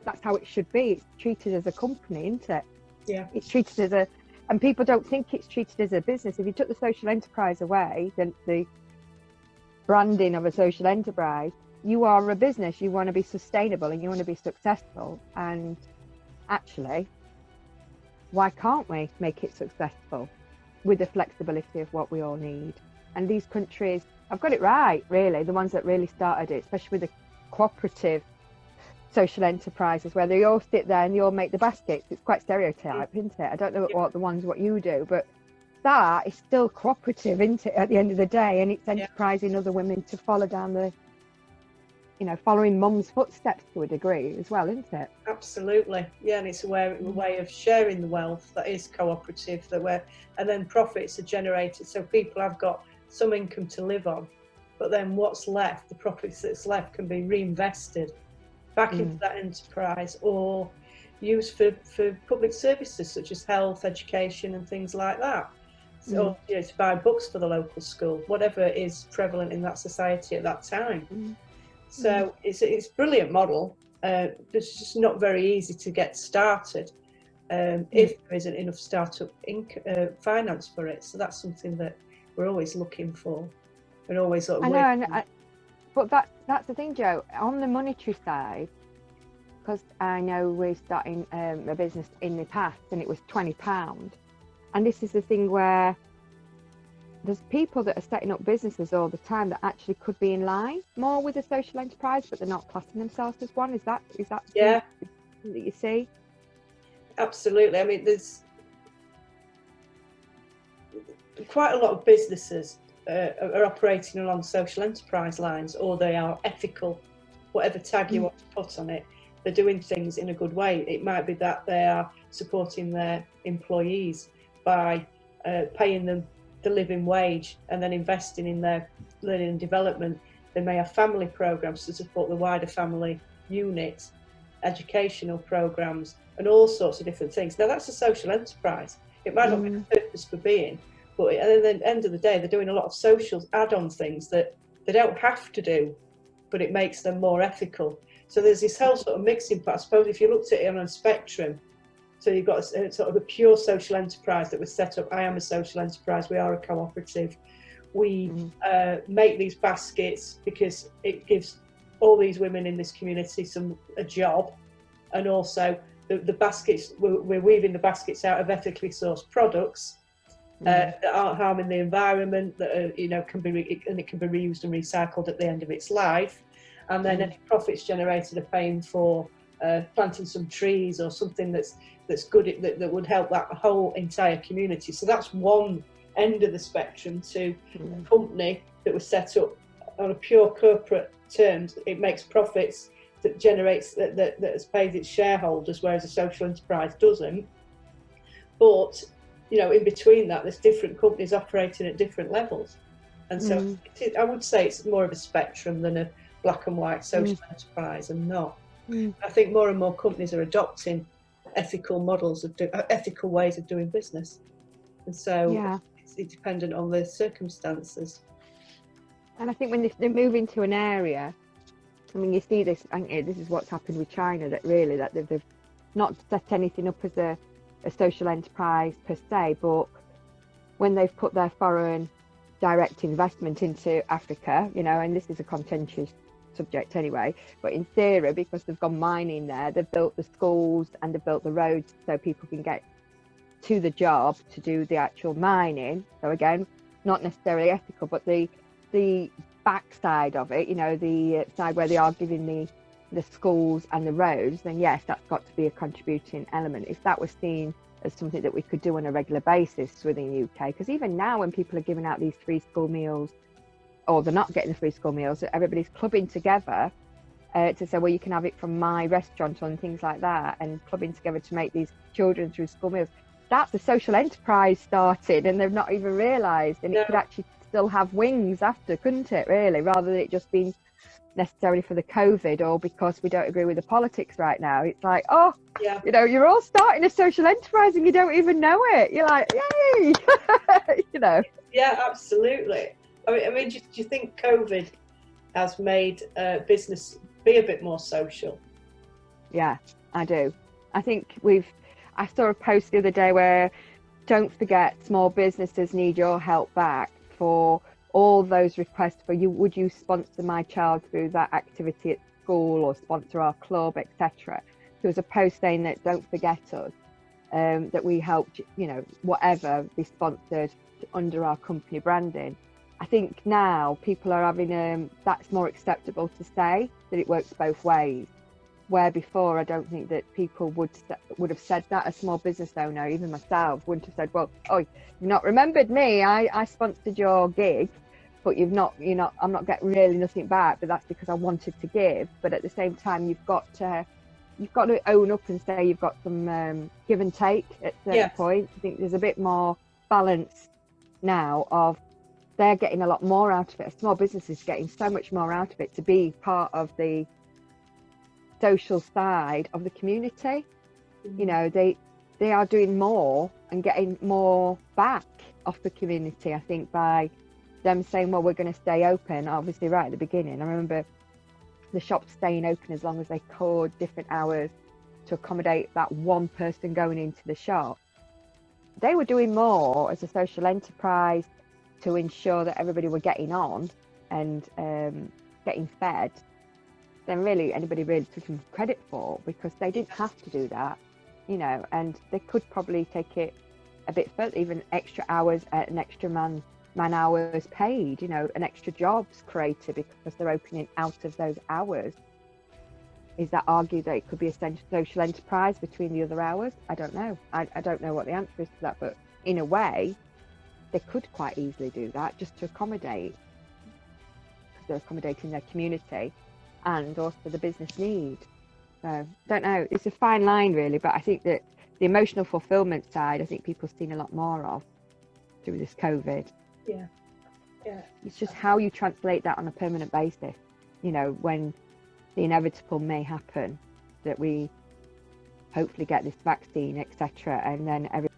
that's how it should be. It's treated as a company, isn't it? Yeah. It's treated as and people don't think it's treated as a business. If you took the social enterprise away, then the branding of a social enterprise, you are a business. You want to be sustainable and you want to be successful. And actually, why can't we make it successful with the flexibility of what we all need? And these countries have got it right, really, the ones that really started it, especially with the cooperative social enterprises where they all sit there and they all make the baskets. It's quite stereotyped, isn't it? I don't know what you do, but that is still cooperative, isn't it, at the end of the day? And it's enterprising other women to follow down the, following mum's footsteps to a degree as well, isn't it? Absolutely, yeah. And it's a way of sharing the wealth that is cooperative, and then profits are generated, so people have got some income to live on, but then what's left, the profits that's left, can be reinvested back into that enterprise or used for public services such as health, education and things like that. So to buy books for the local school, whatever is prevalent in that society at that time. So it's a brilliant model. It's just not very easy to get started if there isn't enough startup finance for it. So that's something that we're always looking for and always sort of but that's the thing, Jo, on the monetary side, because I know we're starting a business in the past and it was £20. And this is the thing where there's people that are setting up businesses all the time that actually could be in line more with a social enterprise, but they're not classing themselves as one. Is that yeah that you see? Absolutely. I mean, there's quite a lot of businesses are operating along social enterprise lines, or they are ethical, whatever tag you want to put on it. They're doing things in a good way. It might be that they are supporting their employees by paying them the living wage and then investing in their learning and development. They may have family programs to support the wider family unit, educational programs, and all sorts of different things. Now, that's a social enterprise. It might not be the purpose for being, but at the end of the day, they're doing a lot of social add-on things that they don't have to do, but it makes them more ethical. So there's this whole sort of mixing part. I suppose if you looked at it on a spectrum, so you've got a sort of a pure social enterprise that was set up. I am a social enterprise. We are a cooperative. We make these baskets because it gives all these women in this community a job, and also the baskets, we're weaving the baskets out of ethically sourced products that aren't harming the environment, that are, it can be reused and recycled at the end of its life, and then any profits generated are paying for planting some trees or something that's good, that would help that whole entire community. So that's one end of the spectrum to a company that was set up on a pure corporate terms. It makes profits that generates that has paid its shareholders, whereas a social enterprise doesn't. But in between that, there's different companies operating at different levels, and so I would say it's more of a spectrum than a black and white social enterprise, and not. I think more and more companies are adopting ethical models ethical ways of doing business, and so it's dependent on the circumstances. And I think when they move into an area, I mean, you see this, this is what's happened with China, that they've not set anything up as a social enterprise per se, but when they've put their foreign direct investment into Africa, and this is a contentious subject anyway, but in theory, because they've gone mining there, they've built the schools and they've built the roads so people can get to the job to do the actual mining. So again, not necessarily ethical, but the backside of it, the side where they are giving the schools and the roads, then yes, that's got to be a contributing element. If that was seen as something that we could do on a regular basis within the UK, because even now when people are giving out these free school meals, or they're not getting the free school meals, everybody's clubbing together to say, well, you can have it from my restaurant and things like that, and clubbing together to make these children through school meals. That's a social enterprise started, and they've not even realised, and it could actually still have wings after, couldn't it, really, rather than it just being necessarily for the COVID or because we don't agree with the politics right now. It's like, you're all starting a social enterprise and you don't even know it. You're like, yay! Yeah, absolutely. I mean, do you think COVID has made business be a bit more social? Yeah, I do. I think I saw a post the other day where don't forget small businesses need your help back for all those requests for you. Would you sponsor my child through that activity at school or sponsor our club, etc. There was a post saying that don't forget us, that we helped, whatever be sponsored under our company branding. I think now people are having that's more acceptable to say that it works both ways. Where before, I don't think that people would have said that. A small business owner, even myself, wouldn't have said, "Well, oh, you've not remembered me. I sponsored your gig, but I'm not getting really nothing back. But that's because I wanted to give. But at the same time, you've got to own up and say you've got some give and take at certain points. I think there's a bit more balance now of they're getting a lot more out of it. A small business is getting so much more out of it to be part of the social side of the community. They are doing more and getting more back off the community, I think, by them saying, well, we're going to stay open. Obviously, right at the beginning, I remember the shops staying open as long as they could, different hours to accommodate that one person going into the shop. They were doing more as a social enterprise to ensure that everybody were getting on and getting fed than really anybody really took them credit for, because they didn't have to do that, and they could probably take it a bit further, even extra hours, an extra man hours paid, an extra jobs created because they're opening out of those hours. Is that argued that it could be a social enterprise between the other hours? I don't know. I don't know what the answer is to that, but in a way, they could quite easily do that just to accommodate, because they're accommodating their community and also the business need. So don't know, it's a fine line really, but I think that the emotional fulfillment side, I think people have seen a lot more of through this COVID. Yeah. It's just how you translate that on a permanent basis, when the inevitable may happen, that we hopefully get this vaccine, etc., and then every